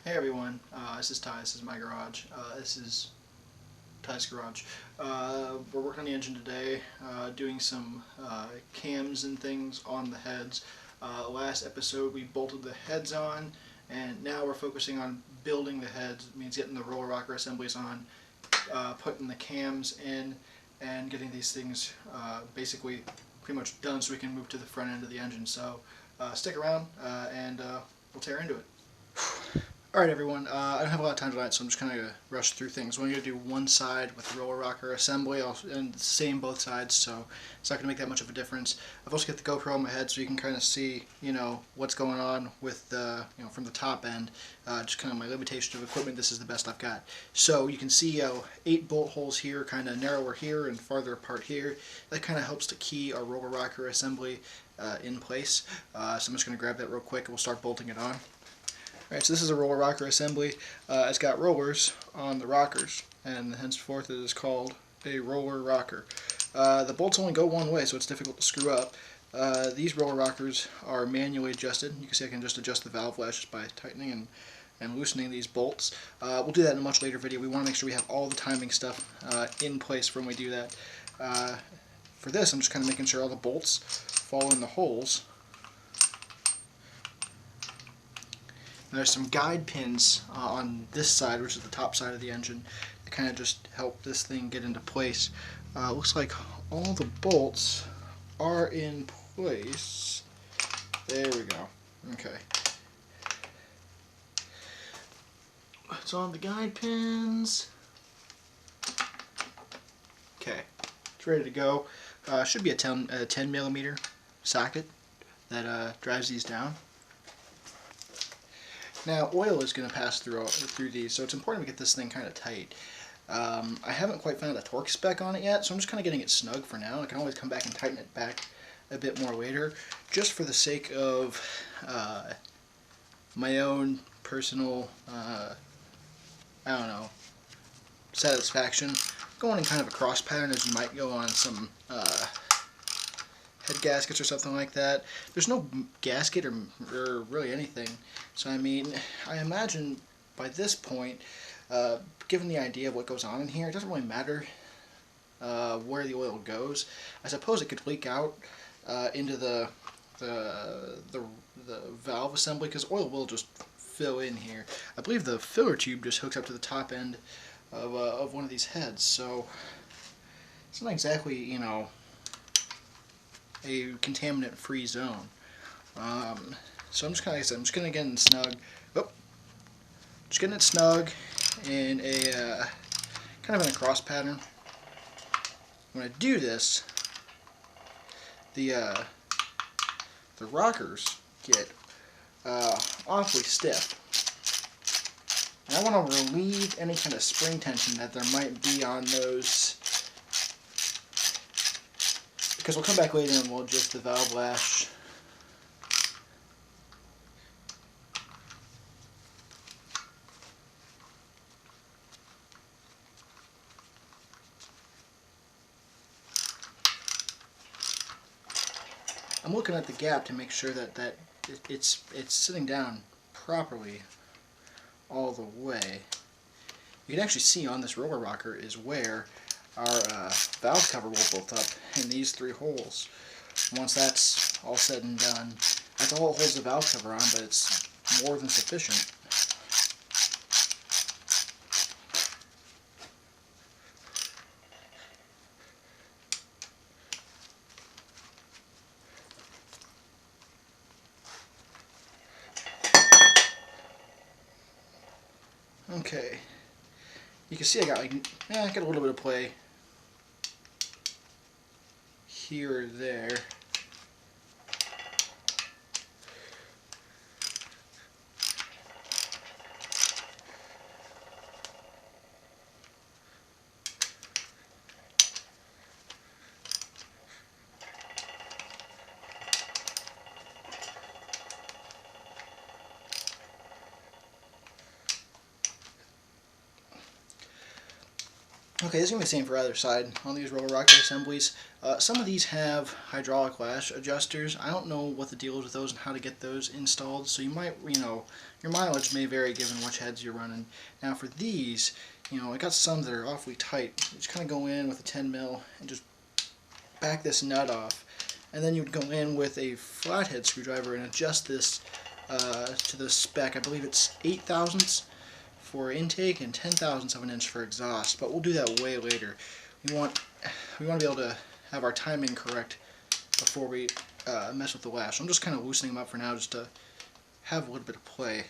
Hey everyone, this is Ty, this is my garage, this is Ty's garage. We're working on the engine today, doing some cams and things on the heads. Last episode we bolted the heads on, and now we're focusing on building the heads. It means getting the roller rocker assemblies on, putting the cams in, and getting these things basically pretty much done so we can move to the front end of the engine. So stick around and we'll tear into it. Alright everyone, I don't have a lot of time tonight, so I'm just kind of rush through things. We're going to do one side with the roller rocker assembly, and the same both sides, so it's not going to make that much of a difference. I've also got the GoPro on my head so you can kind of see, what's going on with the, from the top end, just kind of my limitation of equipment. This is the best I've got. So you can see 8 bolt holes here, kind of narrower here and farther apart here. That kind of helps to key our roller rocker assembly in place. So I'm just going to grab that real quick and we'll start bolting it on. Alright, so this is a roller rocker assembly. It's got rollers on the rockers, and henceforth it is called a roller rocker. The bolts only go one way, so it's difficult to screw up. These roller rockers are manually adjusted. You can see I can just adjust the valve lash just by tightening and loosening these bolts. We'll do that in a much later video. We want to make sure we have all the timing stuff in place for when we do that. For this, I'm just kind of making sure all the bolts fall in the holes. There's some guide pins on this side, which is the top side of the engine, that kind of just help this thing get into place. Looks like all the bolts are in place. There we go. Okay. It's on the guide pins. Okay. It's ready to go. Should be a 10 millimeter socket that drives these down. Now, oil is going to pass through these, so it's important to get this thing kind of tight. I haven't quite found a torque spec on it yet, so I'm just kind of getting it snug for now. I can always come back and tighten it back a bit more later, just for the sake of my own personal, satisfaction. Going in kind of a cross pattern as you might go on some head gaskets or something like that. There's no gasket or really anything, so I mean, I imagine by this point, given the idea of what goes on in here, it doesn't really matter where the oil goes. I suppose it could leak out into the valve assembly, because oil will just fill in here. I believe the filler tube just hooks up to the top end of one of these heads, so it's not exactly, a contaminant-free zone. So I'm just kind of, I'm just gonna get it snug. Oh, just getting it snug in a kind of in a cross pattern. When I do this, the rockers get awfully stiff. And I want to relieve any kind of spring tension that there might be on those, because we'll come back later and we'll adjust the valve lash. I'm looking at the gap to make sure that it's sitting down properly all the way. You can actually see on this roller rocker is where our valve cover will bolt up in these 3 holes. Once that's all said and done, that's all it holds the valve cover on, but it's more than sufficient. Okay, you can see I got I got a little bit of play here or there. Okay, this is going to be the same for either side on these roller rocket assemblies. Some of these have hydraulic lash adjusters. I don't know what the deal is with those and how to get those installed, so you might, your mileage may vary given which heads you're running. Now for these, I got some that are awfully tight. You just kind of go in with a 10 mil and just back this nut off. And then you would go in with a flathead screwdriver and adjust this to the spec. I believe it's 8 thousandths for intake and 10 thousandths of an inch for exhaust, but we'll do that way later. We want to be able to have our timing correct before we mess with the lash. I'm just kind of loosening them up for now just to have a little bit of play.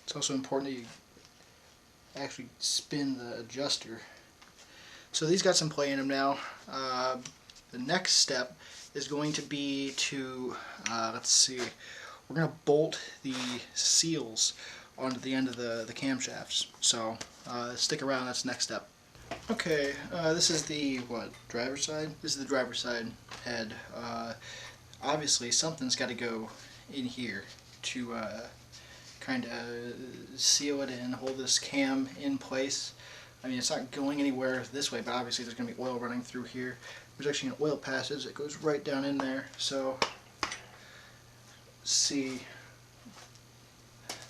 It's also important that you actually spin the adjuster. So these got some play in them now. The next step is going to be to, let's see, we're going to bolt the seals onto the end of the camshafts. So stick around, that's the next step. Okay, this is the, driver's side? This is the driver's side head. Obviously something's got to go in here to kind of seal it in, hold this cam in place. I mean, it's not going anywhere this way, but obviously there's going to be oil running through here. There's actually an oil passage that goes right down in there. So, see,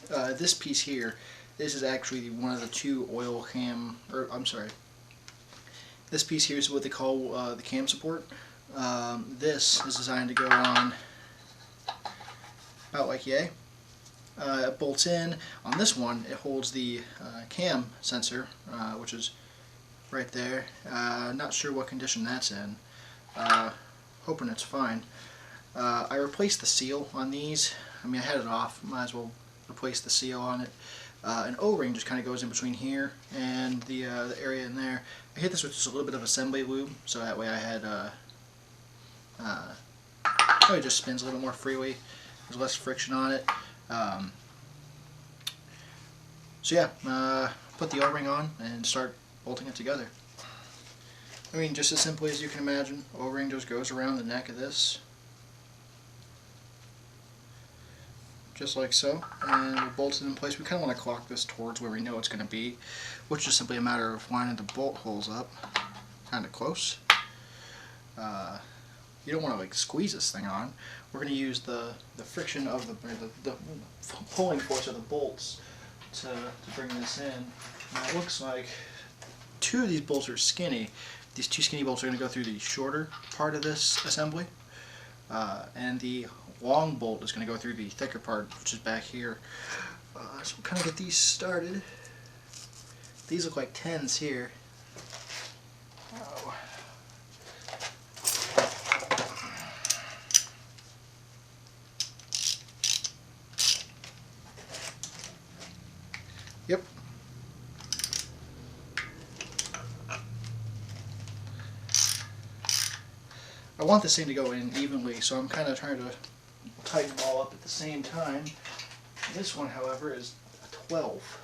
this piece here, this is actually one of the two oil cam, or I'm sorry, this piece here is what they call the cam support. This is designed to go on about like yay. It bolts in. On this one, it holds the cam sensor, which is right there. Not sure what condition that's in. Hoping it's fine. I replaced the seal on these. I mean, I had it off. Might as well replace the seal on it. An O-ring just kind of goes in between here and the area in there. I hit this with just a little bit of assembly lube, so that way I had it just spins a little bit more freely. There's less friction on it. So yeah, put the O-ring on and start bolting it together. I mean, just as simply as you can imagine, O-ring just goes around the neck of this, just like so, and we'll bolt it in place. We kind of want to clock this towards where we know it's going to be, which is simply a matter of lining the bolt holes up kind of close. You don't want to like squeeze this thing on. We're going to use the friction of the pulling force of the bolts to bring this in. Now it looks like two of these bolts are skinny. These two skinny bolts are going to go through the shorter part of this assembly, and the long bolt is going to go through the thicker part, which is back here. So we'll kind of get these started. These look like 10s here. Oh. Yep. I want this thing to go in evenly, so I'm kind of trying to tighten them all up at the same time. This one, however, is a 12.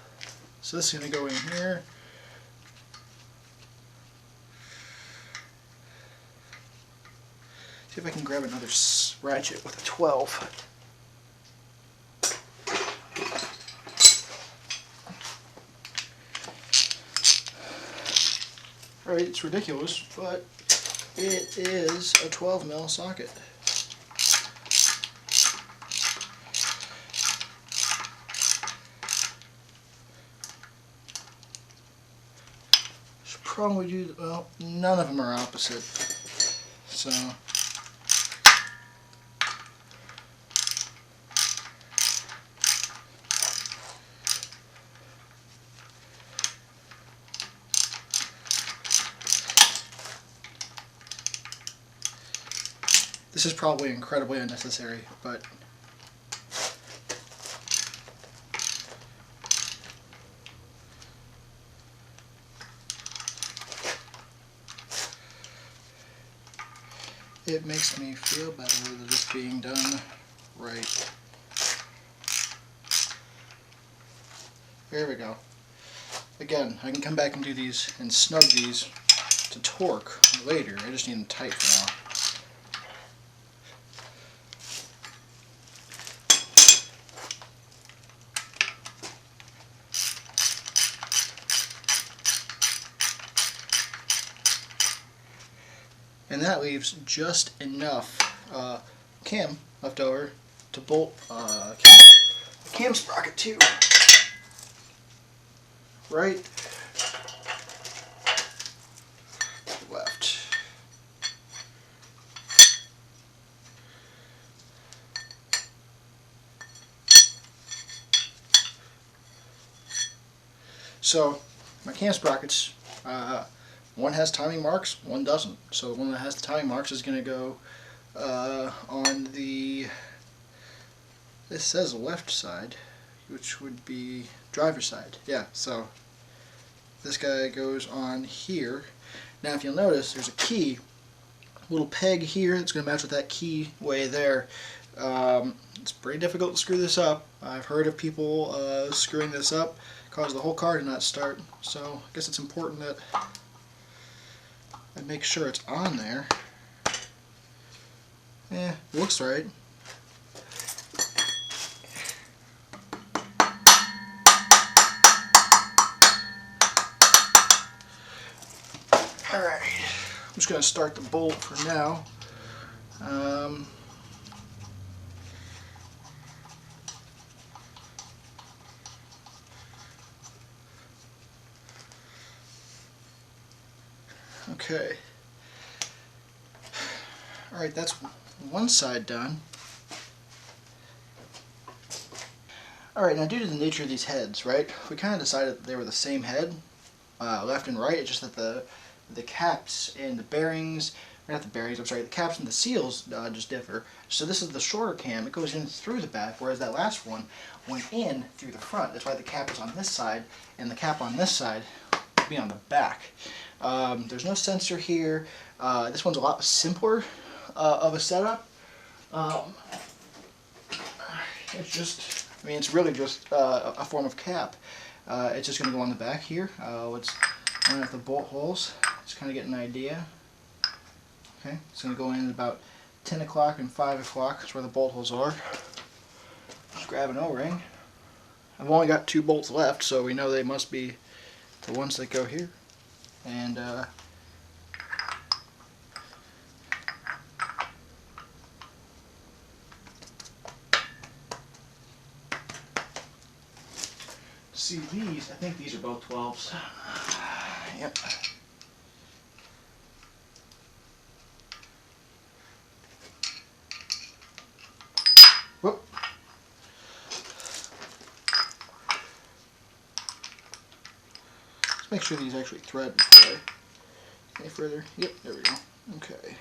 So this is going to go in here. See if I can grab another ratchet with a 12. Alright, it's ridiculous, but it is a 12 mil socket. Should probably do, well, none of them are opposite, so. This is probably incredibly unnecessary, but it makes me feel better that it's being done right. There we go. Again, I can come back and do these and snug these to torque later. I just need them tight for now. And that leaves just enough cam left over to bolt cam sprocket to. Right, left. So my cam sprockets, one has timing marks, one doesn't. So the one that has the timing marks is going to go on the, this says left side, which would be driver's side. Yeah, so this guy goes on here. Now if you'll notice, there's a key, little peg here that's going to match with that key way there. It's pretty difficult to screw this up. I've heard of people screwing this up, cause the whole car to not start. So I guess it's important that I make sure it's on there. Looks right. Alright, I'm just going to start the bolt for now. Okay. Alright, that's one side done. Alright, now due to the nature of these heads, right, we kind of decided that they were the same head, left and right. It's just that the caps and the bearings, or not the bearings, I'm sorry, the caps and the seals just differ. So this is the shorter cam. It goes in through the back, whereas that last one went in through the front. That's why the cap is on this side, and the cap on this side will be on the back. There's no sensor here. This one's a lot simpler of a setup. It's just, I mean, it's really just a form of cap. It's just going to go on the back here. Let's line up the bolt holes. Just kind of get an idea. Okay, it's going to go in at about 10 o'clock and 5 o'clock. That's where the bolt holes are. Just grab an O-ring. I've only got 2 bolts left, so we know they must be the ones that go here. And see these, I think these are both 12s. Yep. Whoop. Let's make sure these actually thread before I go any further. Yep, there we go. Okay.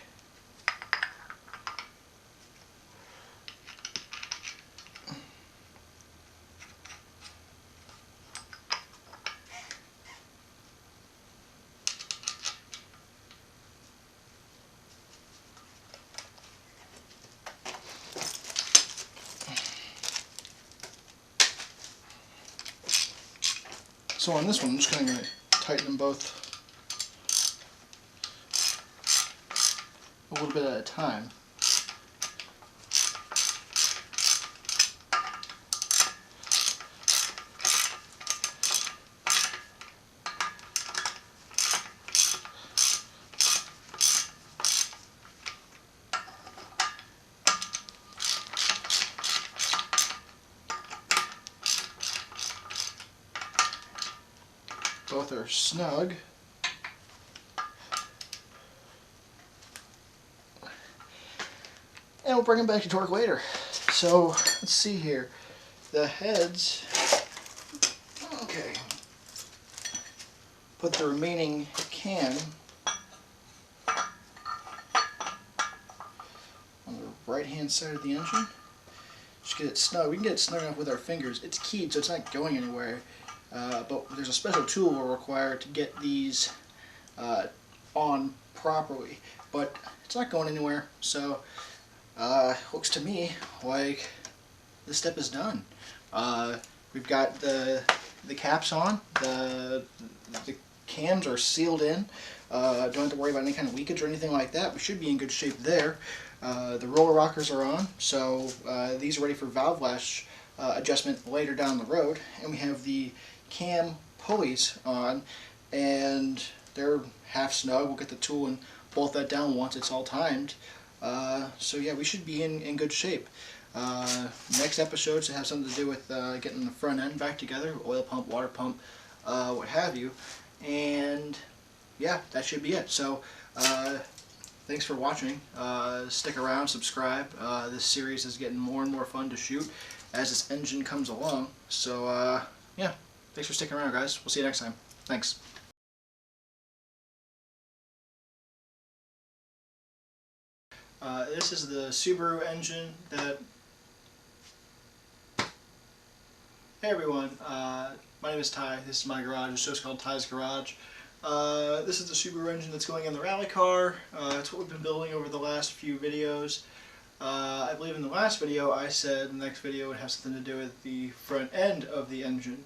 So on this one, I'm just kind of going to tighten them both a little bit at a time. Both are snug. And we'll bring them back to torque later. So let's see here. The heads, okay. Put the remaining cam on the right hand side of the engine. Just get it snug. We can get it snug enough with our fingers. It's keyed, so it's not going anywhere. But there's a special tool we'll require to get these on properly. But it's not going anywhere, so looks to me like this step is done. We've got the caps on, the cams are sealed in. Don't have to worry about any kind of leakage or anything like that. We should be in good shape there. The roller rockers are on, so these are ready for valve lash adjustment later down the road. And we have the cam pulleys on, and they're half snug. We'll get the tool and bolt that down once it's all timed. So yeah, we should be in good shape. Next episode should have something to do with getting the front end back together, oil pump, water pump, what have you. And yeah, that should be it. So thanks for watching. Stick around, subscribe. This series is getting more and more fun to shoot as this engine comes along. So yeah, thanks for sticking around, guys. We'll see you next time. Thanks. This is the Subaru engine that... Hey everyone, my name is Ty. This is my garage. The show's called Ty's Garage. This is the Subaru engine that's going in the rally car. It's what we've been building over the last few videos. I believe in the last video I said the next video would have something to do with the front end of the engine.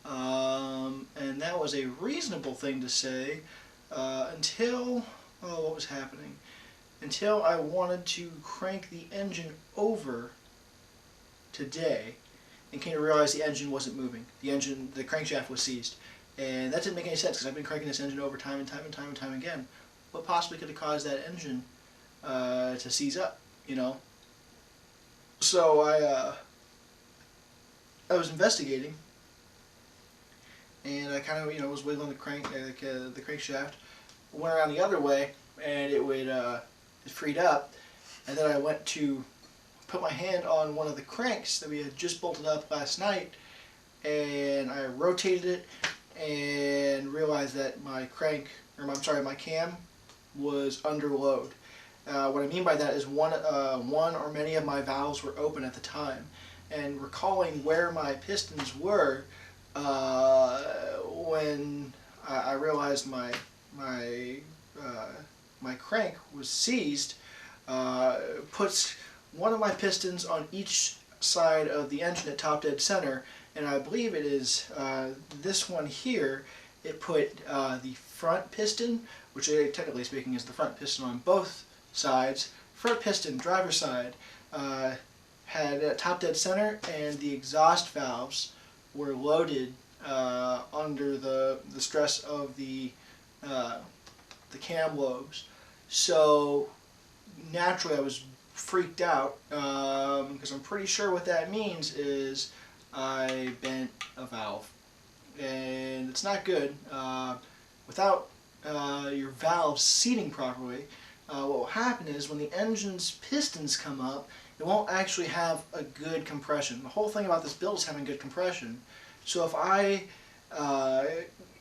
And that was a reasonable thing to say until... oh, what was happening? Until I wanted to crank the engine over today and came to realize the engine wasn't moving. The crankshaft was seized. And that didn't make any sense because I've been cranking this engine over time and time again. What possibly could have caused that engine to seize up, you know? So I was investigating, and I kind of, you know, was wiggling the crankshaft, went around the other way, and it would it freed up, and then I went to put my hand on one of the cranks that we had just bolted up last night, and I rotated it and realized that my my cam was under load. What I mean by that is one or many of my valves were open at the time, and recalling where my pistons were when I realized my crank was seized, puts one of my pistons on each side of the engine at top dead center, and I believe it is this one here. It put the front piston, which technically speaking is the front piston on both sides, front piston, driver's side, had top dead center, and the exhaust valves were loaded under the stress of the cam lobes. So naturally I was freaked out because I'm pretty sure what that means is I bent a valve, and it's not good. Without your valves seating properly, what will happen is when the engine's pistons come up, it won't actually have a good compression. The whole thing about this build is having good compression. So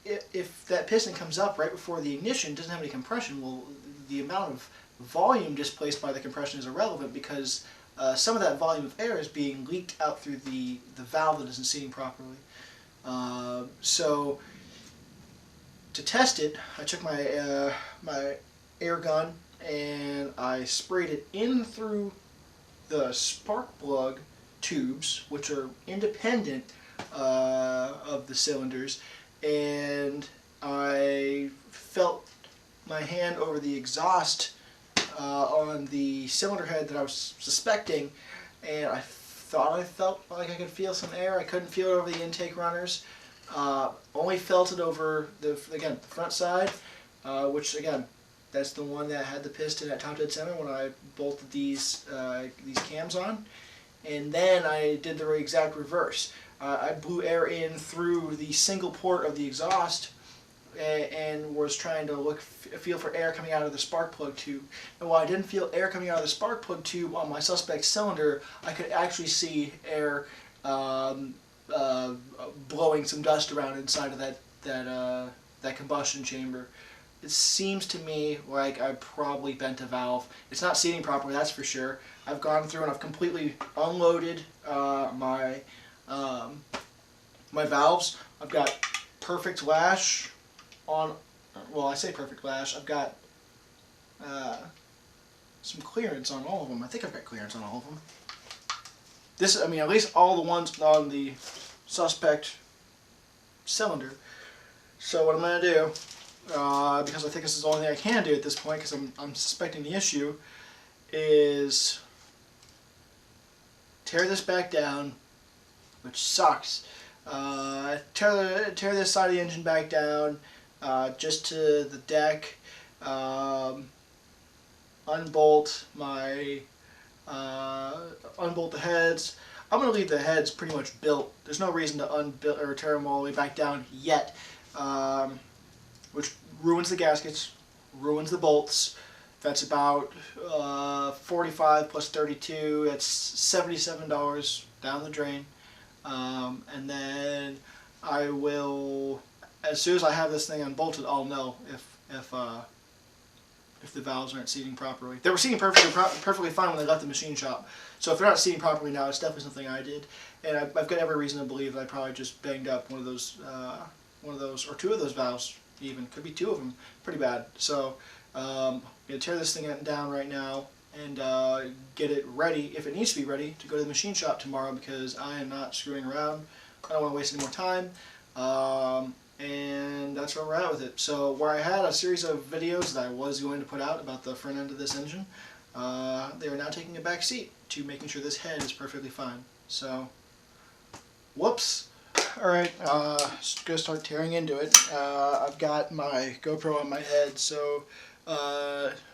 if that piston comes up right before the ignition, doesn't have any compression, well, the amount of volume displaced by the compression is irrelevant because some of that volume of air is being leaked out through the valve that isn't seating properly. So to test it, I took my my air gun and I sprayed it in through the spark plug tubes, which are independent of the cylinders, and I felt my hand over the exhaust on the cylinder head that I was suspecting, and I thought I felt like I could feel some air. I couldn't feel it over the intake runners. Only felt it over the front side, which again, that's the one that had the piston at top dead center when I bolted these cams on. And then I did the exact reverse. I blew air in through the single port of the exhaust and was trying to feel for air coming out of the spark plug tube. And while I didn't feel air coming out of the spark plug tube on my suspect cylinder, I could actually see air blowing some dust around inside of that combustion chamber. It seems to me like I probably bent a valve. It's not seating properly, that's for sure. I've gone through and I've completely unloaded my valves. I've got perfect lash on, well, I say perfect lash. I've got some clearance on all of them. I think I've got clearance on all of them. This, I mean, at least all the ones on the suspect cylinder. So what I'm going to do, because I think this is the only thing I can do at this point, because I'm suspecting the issue, is tear this back down, which sucks. Tear this side of the engine back down, just to the deck, unbolt the heads. I'm going to leave the heads pretty much built. There's no reason to unbuild or tear them all the way back down yet, which ruins the gaskets, ruins the bolts. That's about 45 plus 32. That's $77 down the drain. And then I will, as soon as I have this thing unbolted, I'll know if the valves aren't seating properly. They were seating perfectly fine when they left the machine shop. So if they're not seating properly now, it's definitely something I did. And I've got every reason to believe that I probably just banged up one of those, or two of those valves even. Could be two of them. Pretty bad. So I'm going to tear this thing down right now and get it ready, if it needs to be ready, to go to the machine shop tomorrow, because I am not screwing around. I don't want to waste any more time. And that's where we're at with it. So where I had a series of videos that I was going to put out about the front end of this engine, they are now taking a back seat to making sure this head is perfectly fine. So, whoops. Alright, just going to start tearing into it. I've got my GoPro on my head, so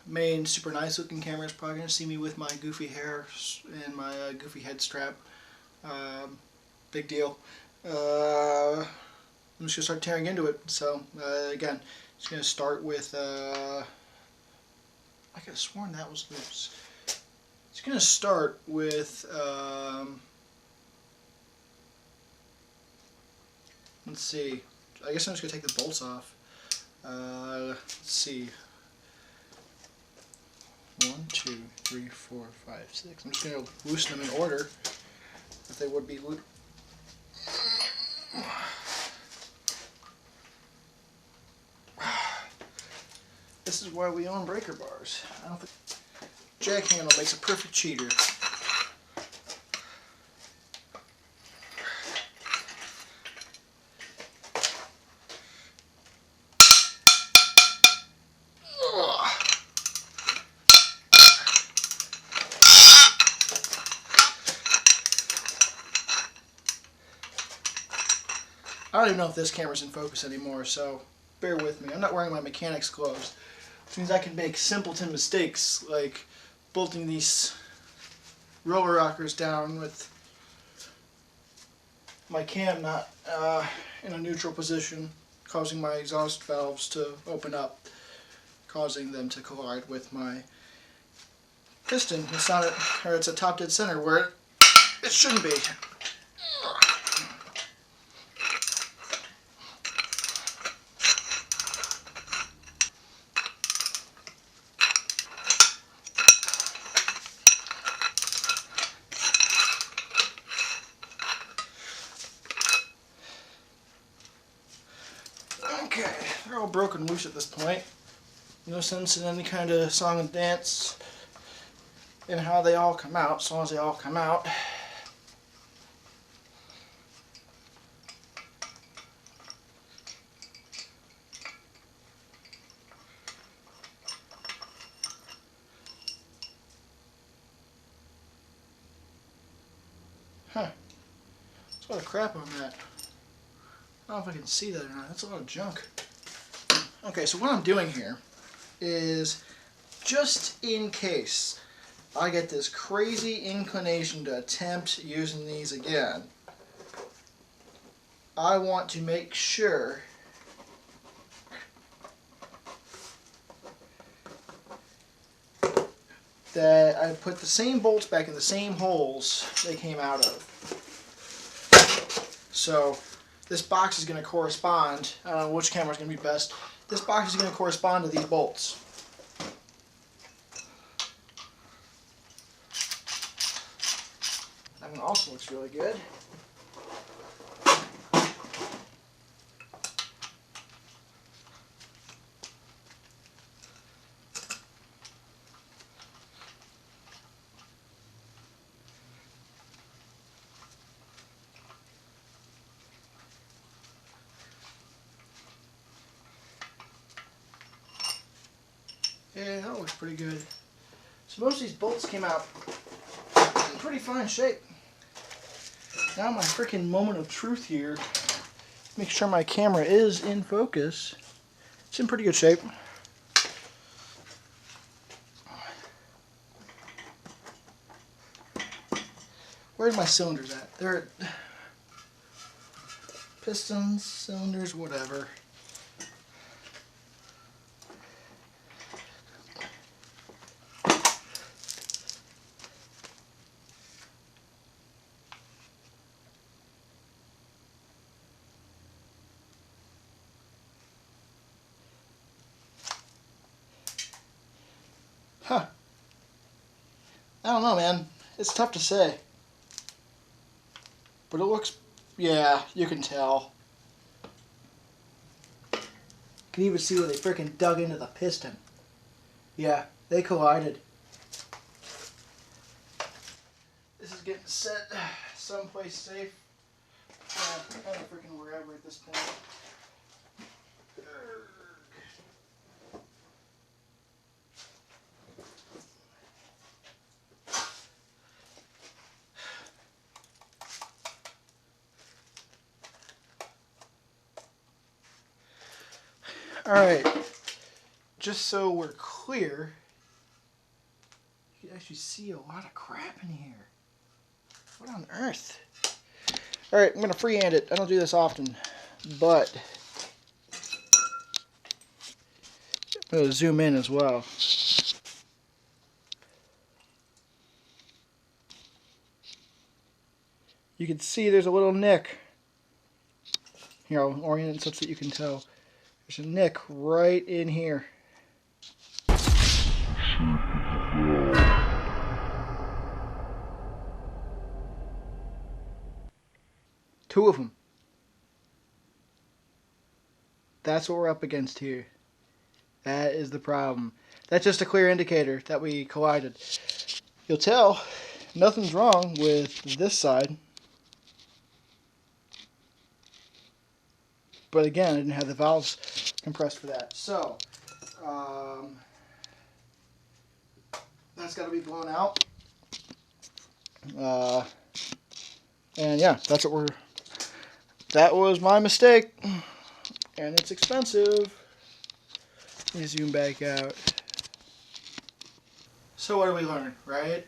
main super nice looking camera is probably going to see me with my goofy hair and my goofy head strap. Big deal. I'm just going to start tearing into it. So, again, just going to start with, I could have sworn that was loose. It's going to start with, let's see, I guess I'm just going to take the bolts off. Let's see, 1, 2, 3, 4, 5, 6. I'm just going to loosen them in order that they would be loose. This is why we own breaker bars. I don't think jack handle makes a perfect cheater. I don't even know if this camera's in focus anymore, so bear with me. I'm not wearing my mechanics clothes, which means I can make simpleton mistakes like bolting these roller rockers down with my cam not in a neutral position, causing my exhaust valves to open up, causing them to collide with my piston. It's not it's a top dead center where it shouldn't be. Okay, they're all broken loose at this point. No sense in any kind of song and dance in how they all come out, as long as they all come out. Huh. There's a lot of crap on that. I don't know if I can see that or not. That's a lot of junk. Okay, so what I'm doing here is, just in case I get this crazy inclination to attempt using these again, I want to make sure that I put the same bolts back in the same holes they came out of. So this box is going to correspond, I don't know which camera is going to be best, this box is going to correspond to these bolts. That one also looks really good. Yeah, that looks pretty good. So most of these bolts came out in pretty fine shape. Now my freaking moment of truth here. Make sure my camera is in focus. It's in pretty good shape. Where's my cylinders at? They're pistons, cylinders, whatever. Huh. I don't know, man. It's tough to say. But it looks, yeah, you can tell. You can even see where they freaking dug into the piston. Yeah, they collided. This is getting set someplace safe. Kind of freaking wherever at this point. Alright, just so we're clear, you can actually see a lot of crap in here. What on earth? Alright, I'm going to freehand it. I don't do this often, but I'm going to zoom in as well. You can see there's a little nick. Here, I'll orient it such that you can tell. There's a nick right in here. Two of them. That's what we're up against here. That is the problem. That's just a clear indicator that we collided. You'll tell nothing's wrong with this side. But again, I didn't have the valves compressed for that. So, that's got to be blown out. And yeah, that was my mistake. And it's expensive. Let me zoom back out. So what do we learn, right?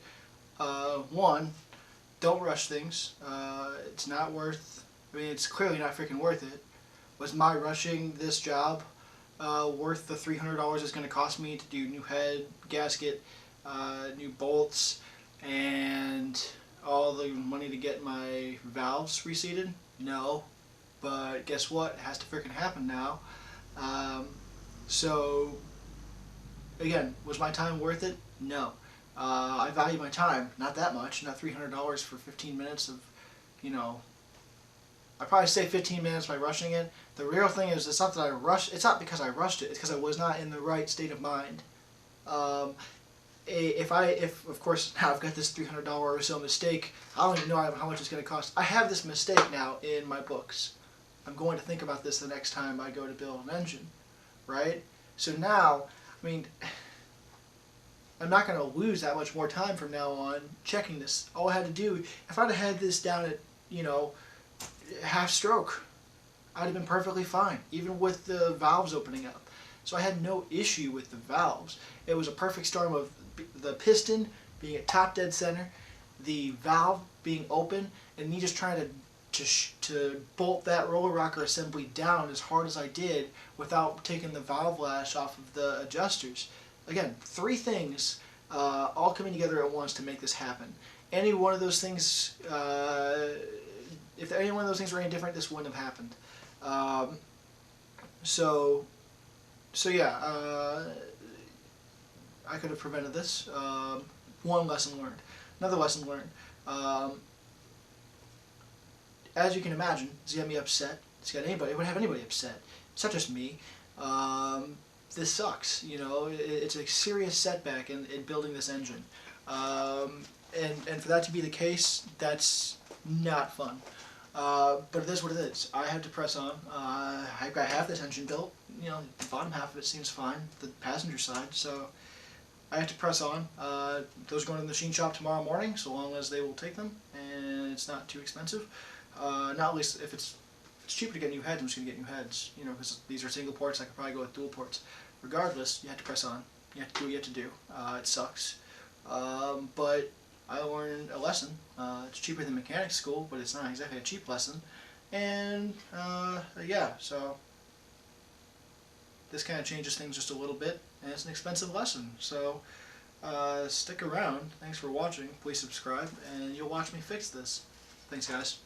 One, don't rush things. It's not worth, it's clearly not freaking worth it. Was my rushing this job worth the $300 it's going to cost me to do new head, gasket, new bolts, and all the money to get my valves reseated? No. But guess what? It has to freaking happen now. So, again, was my time worth it? No. I value my time. Not that much. Not $300 for 15 minutes of, I probably saved 15 minutes by rushing it. The real thing is, it's not that I rushed. It's not because I rushed it. It's because I was not in the right state of mind. If of course now I've got this $300 or so mistake, I don't even know how much it's going to cost. I have this mistake now in my books. I'm going to think about this the next time I go to build an engine, right? So now, I'm not going to lose that much more time from now on checking this. All I had to do, if I'd have had this down at, half stroke, I'd have been perfectly fine, even with the valves opening up. So I had no issue with the valves. It was a perfect storm of the piston being at top dead center, the valve being open, and me just trying to bolt that roller rocker assembly down as hard as I did without taking the valve lash off of the adjusters. Again, three things all coming together at once to make this happen. Any one of those things, if any one of those things were any different, this wouldn't have happened. So yeah, I could have prevented this. One lesson learned. Another lesson learned. As you can imagine, it's got me upset. It's got anybody. It would have anybody upset. It's not just me. This sucks. It's a serious setback in building this engine. And for that to be the case, that's not fun. But it is what it is. I have to press on. I've got half this engine built. The bottom half of it seems fine, the passenger side. So I have to press on. Those are going to the machine shop tomorrow morning, so long as they will take them, and it's not too expensive. Not at least if it's cheaper to get new heads, I'm just going to get new heads. Because these are single ports. I could probably go with dual ports. Regardless, you have to press on. You have to do what you have to do. It sucks. But I learned a lesson. It's cheaper than mechanic school, but it's not exactly a cheap lesson. And yeah, so this kind of changes things just a little bit, and it's an expensive lesson. So stick around. Thanks for watching. Please subscribe, and you'll watch me fix this. Thanks, guys.